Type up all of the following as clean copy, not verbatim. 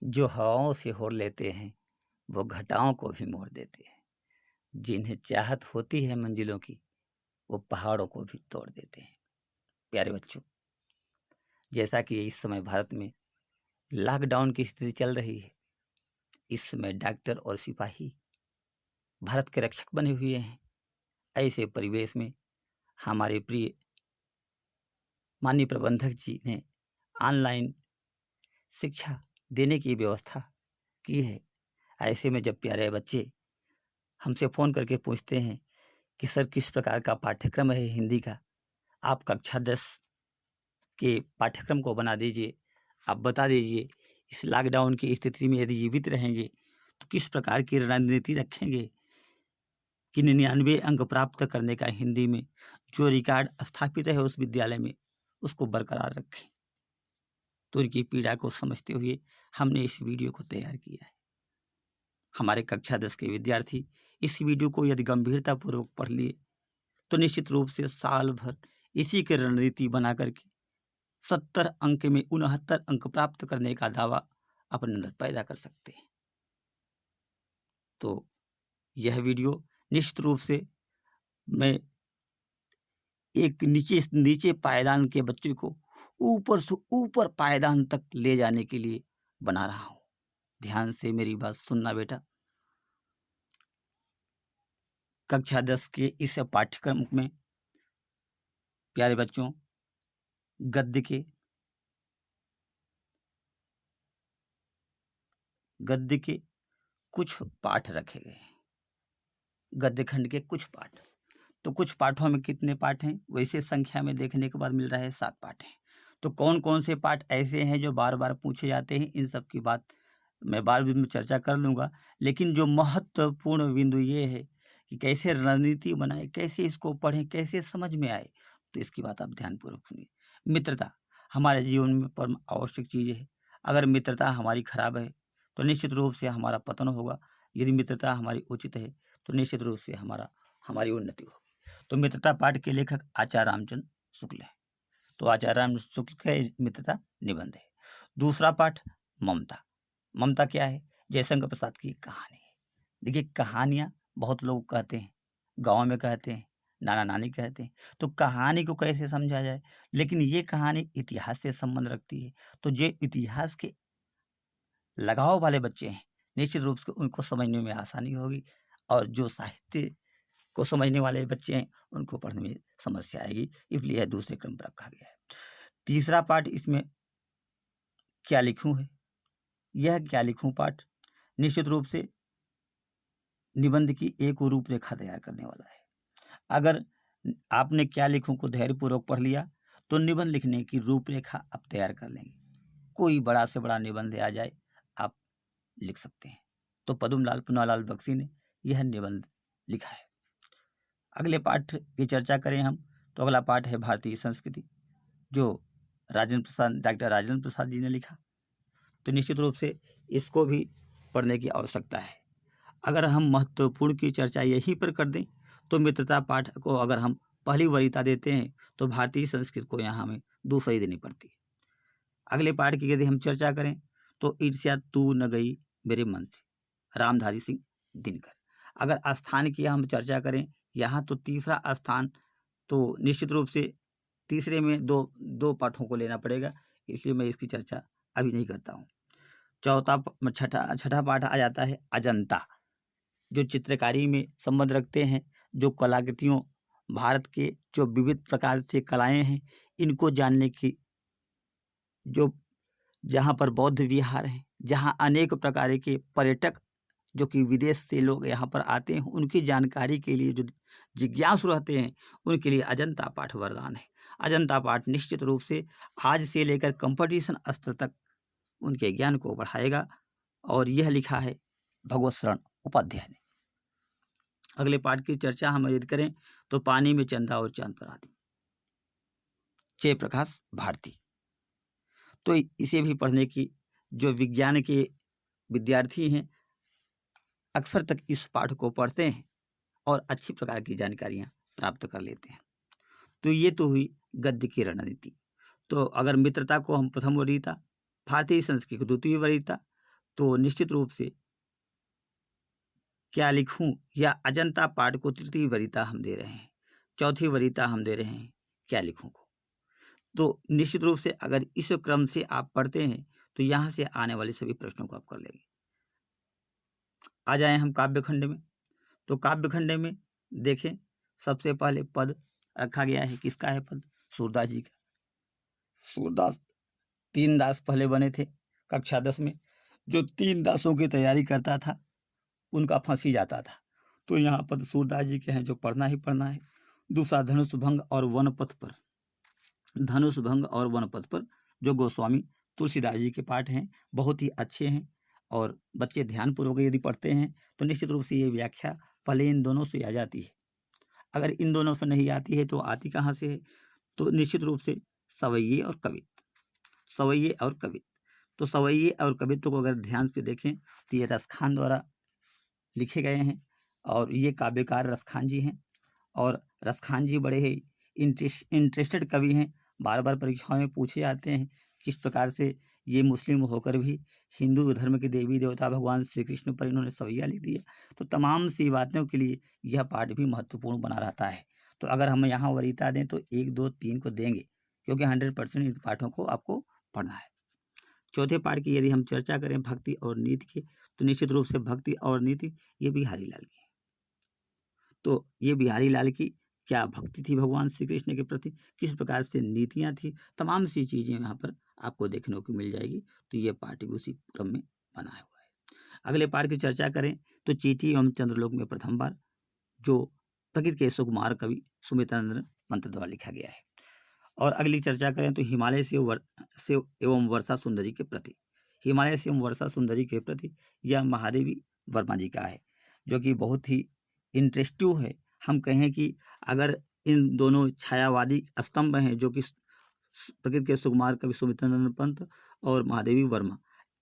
जो हवाओं से होड़ लेते हैं, वो घटाओं को भी मोड़ देते हैं। जिन्हें चाहत होती है मंजिलों की, वो पहाड़ों को भी तोड़ देते हैं। प्यारे बच्चों, जैसा कि इस समय भारत में लॉकडाउन की स्थिति चल रही है, इस समय डॉक्टर और सिपाही भारत के रक्षक बने हुए हैं। ऐसे परिवेश में हमारे प्रिय माननीय प्रबंधक जी ने ऑनलाइन शिक्षा देने की व्यवस्था की है। ऐसे में जब प्यारे बच्चे हमसे फ़ोन करके पूछते हैं कि सर किस प्रकार का पाठ्यक्रम है हिंदी का, आप कक्षा 10 के पाठ्यक्रम को बना दीजिए, आप बता दीजिए इस लॉकडाउन की स्थिति में यदि जीवित रहेंगे तो किस प्रकार की रणनीति रखेंगे कि 99 अंक प्राप्त करने का हिंदी में जो रिकॉर्ड स्थापित है उस विद्यालय में उसको बरकरार रखें। तो उनकी पीड़ा को समझते हुए हमने इस वीडियो को तैयार किया है। हमारे कक्षा 10 के विद्यार्थी इस वीडियो को यदि गंभीरतापूर्वक पढ़ लिए तो निश्चित रूप से साल भर इसी की रणनीति बना करके 70 अंक में 69 अंक प्राप्त करने का दावा अपने अंदर पैदा कर सकते हैं। तो यह वीडियो निश्चित रूप से मैं एक नीचे पायदान के बच्चे को ऊपर से ऊपर पायदान तक ले जाने के लिए बना रहा हूँ। ध्यान से मेरी बात सुनना बेटा। कक्षा 10 के इस पाठ्यक्रम में प्यारे बच्चों गद्य के कुछ पाठ रखे गए हैं। गद्य खंड के कुछ पाठ, तो कुछ पाठों में कितने पाठ हैं वैसे संख्या में देखने के बाद मिल रहा है 7 पाठ हैं। तो कौन कौन से पाठ ऐसे हैं जो बार बार पूछे जाते हैं, इन सब की बात मैं बाद में चर्चा कर लूँगा। लेकिन जो महत्वपूर्ण बिंदु ये है कि कैसे रणनीति बनाए, कैसे इसको पढ़ें, कैसे समझ में आए, तो इसकी बात आप ध्यानपूर्वक सुनिए। मित्रता हमारे जीवन में परम आवश्यक चीज़ है। अगर मित्रता हमारी खराब है तो निश्चित रूप से हमारा पतन होगा। यदि मित्रता हमारी उचित है तो निश्चित रूप से हमारी उन्नति होगी। तो मित्रता पाठ के लेखक आचार्य रामचंद्र शुक्ल है। तो आचार्य रामचंद्र शुक्ल का मित्रता निबंध है। दूसरा पाठ ममता। ममता क्या है? जयशंकर प्रसाद की कहानी है। देखिए, कहानियाँ बहुत लोग कहते हैं, गाँव में कहते हैं, नाना नानी कहते हैं, तो कहानी को कैसे समझा जाए। लेकिन ये कहानी इतिहास से संबंध रखती है। तो जो इतिहास के लगाव वाले बच्चे हैं निश्चित रूप से उनको समझने में आसानी होगी, और जो साहित्य को समझने वाले बच्चे हैं उनको पढ़ने में समस्या आएगी। इसलिए यह दूसरे क्रम पर रखा गया है। तीसरा पाठ इसमें क्या लिखूं है। यह क्या लिखूं पाठ निश्चित रूप से निबंध की एक रूपरेखा तैयार करने वाला है। अगर आपने क्या लिखूं को धैर्यपूर्वक पढ़ लिया तो निबंध लिखने की रूपरेखा आप तैयार कर लेंगे। कोई बड़ा से बड़ा निबंध आ जाए आप लिख सकते हैं। तो पद्मलाल पुनालाल बख्शी ने यह निबंध लिखा है। अगले पाठ की चर्चा करें हम तो अगला पाठ है भारतीय संस्कृति, जो डॉक्टर राजेंद्र प्रसाद जी ने लिखा। तो निश्चित रूप से इसको भी पढ़ने की आवश्यकता है। अगर हम महत्वपूर्ण की चर्चा यहीं पर कर दें तो मित्रता पाठ को अगर हम पहली वरीयता देते हैं तो भारतीय संस्कृति को यहाँ हमें दूसरी देनी पड़ती है। अगले पाठ की यदि हम चर्चा करें तो ईर्ष्या तू न गई मेरे मन से, रामधारी सिंह दिनकर। अगर स्थान की हम चर्चा करें यहाँ तो तीसरा स्थान, तो निश्चित रूप से तीसरे में दो पाठों को लेना पड़ेगा, इसलिए मैं इसकी चर्चा अभी नहीं करता हूँ। छठा पाठ आ जाता है अजंता, जो चित्रकारी में संबंध रखते हैं, जो कलाकृतियों भारत के जो विविध प्रकार से कलाएं हैं इनको जानने की, जो जहाँ पर बौद्ध विहार हैं, जहाँ अनेक प्रकार के पर्यटक जो कि विदेश से लोग यहाँ पर आते हैं उनकी जानकारी के लिए जो जिज्ञासु रहते हैं उनके लिए अजंता पाठ वरदान है। अजंता पाठ निश्चित रूप से आज से लेकर कंपटीशन स्तर तक उनके ज्ञान को बढ़ाएगा, और यह लिखा है भगवत शरण उपाध्याय ने। अगले पाठ की चर्चा हम यदि करें तो पानी में चंदा और चांद पर आदमी, जयप्रकाश भारती। तो इसे भी पढ़ने की जो विज्ञान के विद्यार्थी हैं अक्सर तक इस पाठ को पढ़ते हैं और अच्छी प्रकार की जानकारियाँ प्राप्त कर लेते हैं। तो ये तो हुई गद्य की रणनीति। तो अगर मित्रता को हम प्रथम वरीयता, भारतीय संस्कृति को द्वितीय वरीयता, तो निश्चित रूप से क्या लिखूं या अजंता पाठ को तृतीय वरीयता हम दे रहे हैं, चौथी वरीयता हम दे रहे हैं, क्या लिखूं को। तो निश्चित रूप से अगर इस क्रम से आप पढ़ते हैं तो यहाँ से आने वाले सभी प्रश्नों को आप कर लेंगे। आ जाएं हम काव्यखंड में। तो काव्यखंड में देखें, सबसे पहले पद रखा गया है। किसका है पद? सूरदास जी का। सूरदास 3 दास पहले बने थे कक्षा 10 में। जो 3 दासों की तैयारी करता था उनका फंसी जाता था। तो यहाँ पद सूरदास जी के हैं जो पढ़ना ही पढ़ना है। दूसरा धनुष भंग और वनपथ पर, धनुष भंग और वनपथ पर जो गोस्वामी तुलसीदास जी के पाठ हैं, बहुत ही अच्छे हैं और बच्चे ध्यानपूर्वक यदि पढ़ते हैं तो निश्चित रूप से ये व्याख्या पहले इन दोनों से आ जाती है। अगर इन दोनों से नहीं आती है तो आती कहाँ से है? तो निश्चित रूप से सवैये और कवित्त, सवैये और कवित्त। तो सवैये और कवित्त को अगर ध्यान से देखें तो ये रसखान द्वारा लिखे गए हैं और ये काव्यकार रसखान जी हैं। और रसखान जी बड़े ही इंटरेस्टेड कवि हैं। बार बार परीक्षाओं में पूछे जाते हैं किस प्रकार से ये मुस्लिम होकर भी हिंदू धर्म के देवी देवता भगवान श्री कृष्ण पर इन्होंने सवैया लिख दिया। तो तमाम सी बातों के लिए यह पाठ भी महत्वपूर्ण बना रहता है। तो अगर हम यहाँ वरीयता दें तो 1, 2, 3 को देंगे, क्योंकि 100% इन पाठों को आपको पढ़ना है। चौथे पाठ की यदि हम चर्चा करें भक्ति और नीति की, तो निश्चित रूप से भक्ति और नीति ये बिहारी लाल की है। तो ये बिहारी लाल की क्या भक्ति थी भगवान श्री कृष्ण के प्रति, किस प्रकार से नीतियाँ थी, तमाम सी चीज़ें यहाँ पर आपको देखने को मिल जाएगी। तो ये पाठ भी उसी क्रम में बना हुआ है। अगले पाठ की चर्चा करें तो चींटी एवं चंद्रलोक में प्रथम बार, जो प्रकृति के सुकुमार कवि सुमित्रानंद पंत द्वारा लिखा गया है। और अगली चर्चा करें तो हिमालय से एवं वर्षा सुंदरी के प्रति, हिमालय से एवं वर्षा सुंदरी के प्रति यह महादेवी वर्मा जी का है, जो कि बहुत ही इंटरेस्टिंग है। हम कहें कि अगर इन दोनों छायावादी स्तंभ हैं, जो कि प्रकृति के सुकुमार कवि सुमित्रानंद पंत और महादेवी वर्मा,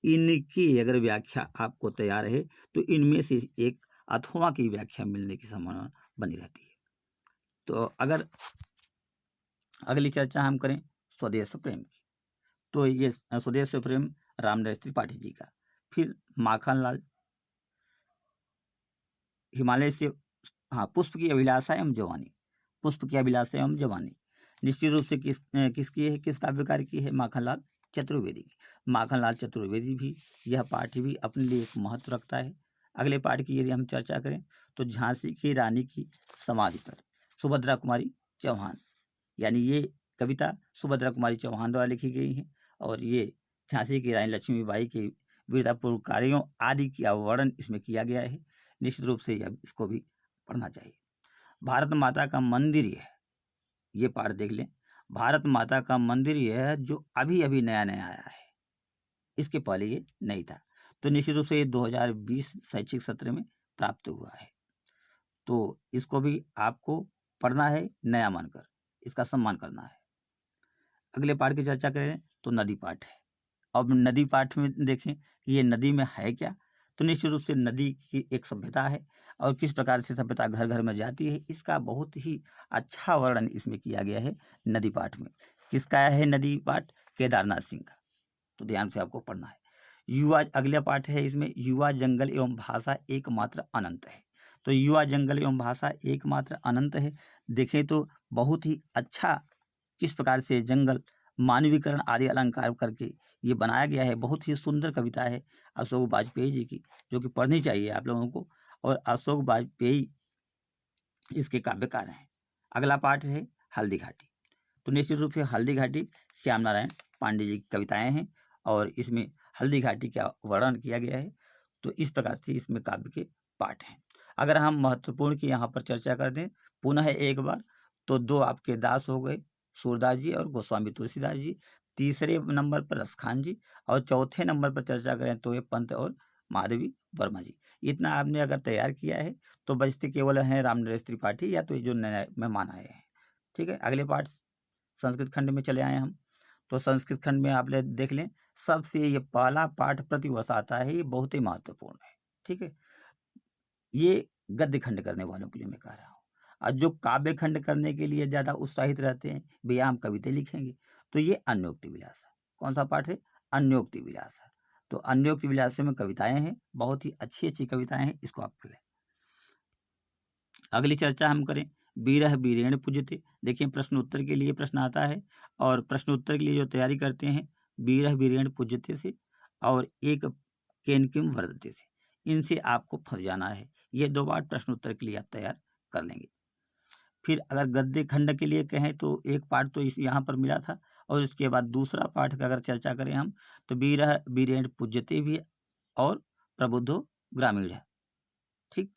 इनकी अगर व्याख्या आपको तैयार है तो इनमें से एक अथवा की व्याख्या मिलने की संभावना बनी रहती है। तो अगर अगली चर्चा हम करें स्वदेश प्रेम की, तो ये स्वदेश प्रेम रामनरेश त्रिपाठी जी का। फिर माखनलाल, हिमालय से पुष्प की अभिलाषा एवं जवानी, पुष्प की अभिलाषा एवं जवानी निश्चित रूप से किसकी है, किस काव्यकार की है? माखनलाल चतुर्वेदी की। माखनलाल चतुर्वेदी भी यह पाठ भी अपने लिए एक महत्व रखता है। अगले पाठ की यदि हम चर्चा करें तो झांसी की रानी की समाधि पर सुभद्रा कुमारी चौहान, यानी ये कविता सुभद्रा कुमारी चौहान द्वारा लिखी गई है और ये झांसी की रानी लक्ष्मीबाई के वीरतापूर्ण कार्यों आदि का वर्णन इसमें किया गया है। निश्चित रूप से इसको भी पढ़ना चाहिए। भारत माता का मंदिर ये पाठ देख लें। भारत माता का मंदिर यह है जो अभी अभी नया नया आया है, इसके पहले ये नहीं था। तो निश्चित रूप से ये 2020 शैक्षिक सत्र में प्राप्त हुआ है। तो इसको भी आपको पढ़ना है, नया मानकर इसका सम्मान करना है। अगले पाठ की चर्चा करें तो नदी पाठ है। अब नदी पाठ में देखें कि ये नदी में है क्या। तो निश्चित रूप से नदी की एक सभ्यता है और किस प्रकार से सभ्यता घर घर में जाती है, इसका बहुत ही अच्छा वर्णन इसमें किया गया है नदी पाठ में। किसका है नदी पाठ? केदारनाथ सिंह का। तो ध्यान से आपको पढ़ना है। युवा अगला पाठ है इसमें, युवा जंगल एवं भाषा एकमात्र अनंत है। तो युवा जंगल एवं भाषा एकमात्र अनंत है। देखें तो बहुत ही अच्छा किस प्रकार से जंगल मानवीकरण आदि अलंकार करके ये बनाया गया है। बहुत ही सुंदर कविता है अशोक वाजपेयी जी की, जो कि पढ़नी चाहिए आप लोगों को। और अशोक वाजपेयी इसके काव्यकार हैं। अगला पाठ है हल्दी घाटी। तो निश्चित रूप से हल्दी घाटी श्याम नारायण पांडे जी की कविताएं हैं और इसमें हल्दी घाटी का वर्णन किया गया है। तो इस प्रकार से इसमें काव्य के पाठ हैं। अगर हम महत्वपूर्ण की यहाँ पर चर्चा कर दें पुनः एक बार, तो 2 आपके दास हो गए, सूरदास जी और गोस्वामी तुलसीदास जी। तीसरे नंबर पर रसखान जी और चौथे नंबर पर चर्चा करें तो ये पंत और महादेवी वर्मा जी। इतना आपने अगर तैयार किया है तो बचते केवल हैं रामनरेश त्रिपाठी या तो ये जो नए मेहमान आए हैं। ठीक है, अगले पाठ संस्कृत खंड में चले आए हम। तो संस्कृत खंड में आप देख लें, सबसे ये पहला पाठ प्रतिवर्ष आता है, ये बहुत ही महत्वपूर्ण है। ठीक है, ये गद्य खंड करने वालों के लिए मैं कह रहा हूँ। और जो काव्य खंड करने के लिए ज़्यादा उत्साहित रहते हैं, भैया हम कविता लिखेंगे, तो ये अन्योक्ति विलासा। कौन सा पाठ है? अन्योक्ति विलासा। तो अन्योक्त विलासों में कविताएं हैं, बहुत ही अच्छी अच्छी कविताएं हैं, इसको आप पढ़ें। अगली चर्चा हम करें बीरह बीरेण पूजते। देखिए प्रश्न उत्तर के लिए प्रश्न आता है, और प्रश्न उत्तर के लिए जो तैयारी करते हैं बीरह बीरेण पूजते से और एक केन किम वर्धते से, इनसे आपको फंस जाना है। ये 2 बार प्रश्न उत्तर के लिए आप तैयार कर लेंगे। फिर अगर गद्य खंड के लिए कहें तो एक पाठ तो इस यहाँ पर मिला था, और इसके बाद दूसरा पाठ का अगर चर्चा करें हम तो बीरह बीरेण पूज्यते भी और प्रबुद्धो ग्रामीण है। ठीक,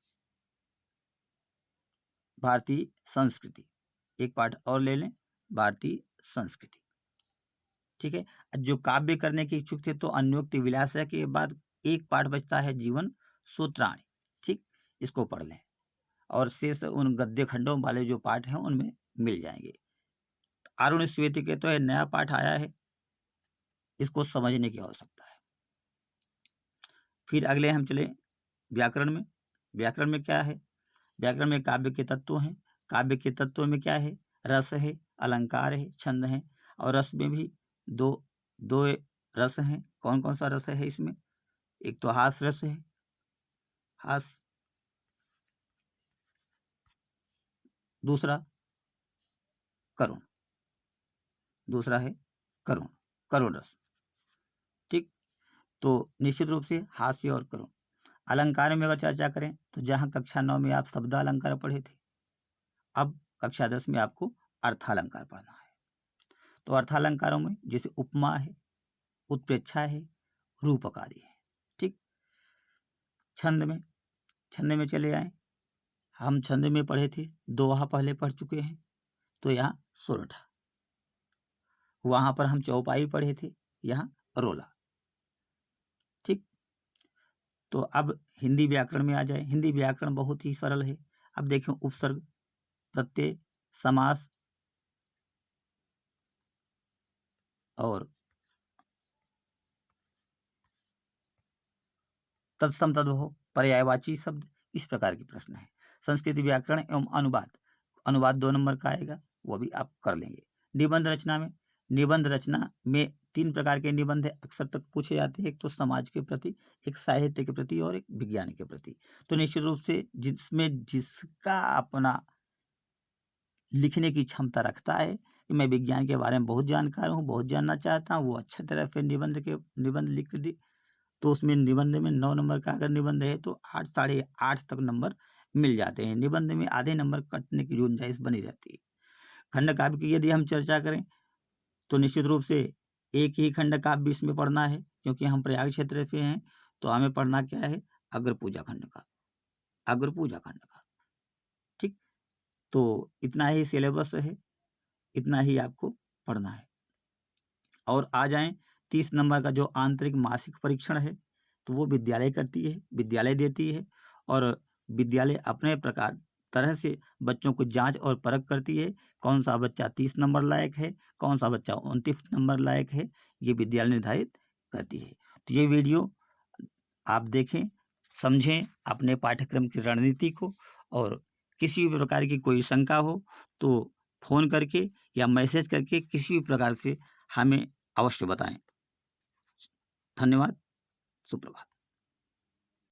भारतीय संस्कृति एक पाठ और ले लें, भारतीय संस्कृति। ठीक है, जो काव्य करने के इच्छुक थे तो अन्योक्त विलास के बाद एक पाठ बचता है जीवन सूत्राणी। ठीक, इसको पढ़ लें, और शेष उन गद्य खंडों वाले जो पाठ हैं उनमें मिल जाएंगे। अरुण श्वेत के तो ये नया पाठ आया है, इसको समझने की आवश्यकता है। फिर अगले हम चले व्याकरण में। व्याकरण में क्या है? व्याकरण में काव्य के तत्व हैं। काव्य के तत्वों में क्या है? रस है, अलंकार है, छंद है, और रस में भी दो रस हैं। कौन कौन सा रस है इसमें? एक तो हास रस है, हास, दूसरा करुण, दूसरा है करुण, करुण रस। ठीक, तो निश्चित रूप से हास्य और करुण। अलंकार में अगर चर्चा करें तो जहाँ कक्षा 9 में आप शब्द अलंकार पढ़े थे, अब कक्षा 10 में आपको अर्थालंकार पढ़ना है। तो अर्थालंकारों में जैसे उपमा है, उत्प्रेक्षा है, रूपकारी है। ठीक, छंद में चले आए, हम छंद में पढ़े थे, दोहा पहले पढ़ चुके हैं, तो यहाँ सोरठा, वहाँ पर हम चौपाई पढ़े थे, यहाँ रोला। ठीक, तो अब हिंदी व्याकरण में आ जाए। हिंदी व्याकरण बहुत ही सरल है। अब देखें उपसर्ग, प्रत्यय, समास और तत्सम तद्भव, पर्यायवाची शब्द, इस प्रकार के प्रश्न हैं। संस्कृत व्याकरण एवं अनुवाद 2 नंबर का आएगा, वो भी आप कर लेंगे। निबंध रचना में 3 प्रकार के निबंध अक्सर तक पूछे जाते हैं, एक तो समाज के प्रति, एक साहित्य के प्रति और एक विज्ञान के प्रति। तो निश्चित रूप से जिसमें जिसका अपना लिखने की क्षमता रखता है कि मैं विज्ञान के बारे में बहुत जानकार हूँ, बहुत जानना चाहता हूँ, वो अच्छी तरह से निबंध लिख दे, तो उसमें निबंध में 9 नंबर का अगर निबंध है तो 8 साढ़े 8 तक नंबर मिल जाते हैं। निबंध में आधे नंबर कटने की गुंजाइश बनी रहती है। खंड काव्य की यदि हम चर्चा करें तो निश्चित रूप से एक ही खंड काव्य इसमें पढ़ना है, क्योंकि हम प्रयाग क्षेत्र से हैं, तो हमें पढ़ना क्या है? अग्र पूजा खंड का। ठीक, तो इतना ही सिलेबस है, इतना ही आपको पढ़ना है। और आ जाएं 30 नंबर का जो आंतरिक मासिक परीक्षण है, तो वो विद्यालय करती है, विद्यालय देती है, और विद्यालय अपने तरह से बच्चों को जांच और परख करती है, कौन सा बच्चा 30 नंबर लायक है, कौन सा बच्चा 29 नंबर लायक है, ये विद्यालय निर्धारित करती है। तो ये वीडियो आप देखें, समझें अपने पाठ्यक्रम की रणनीति को, और किसी भी प्रकार की कोई शंका हो तो फ़ोन करके या मैसेज करके किसी भी प्रकार से हमें अवश्य बताएं। धन्यवाद, सुप्रभात।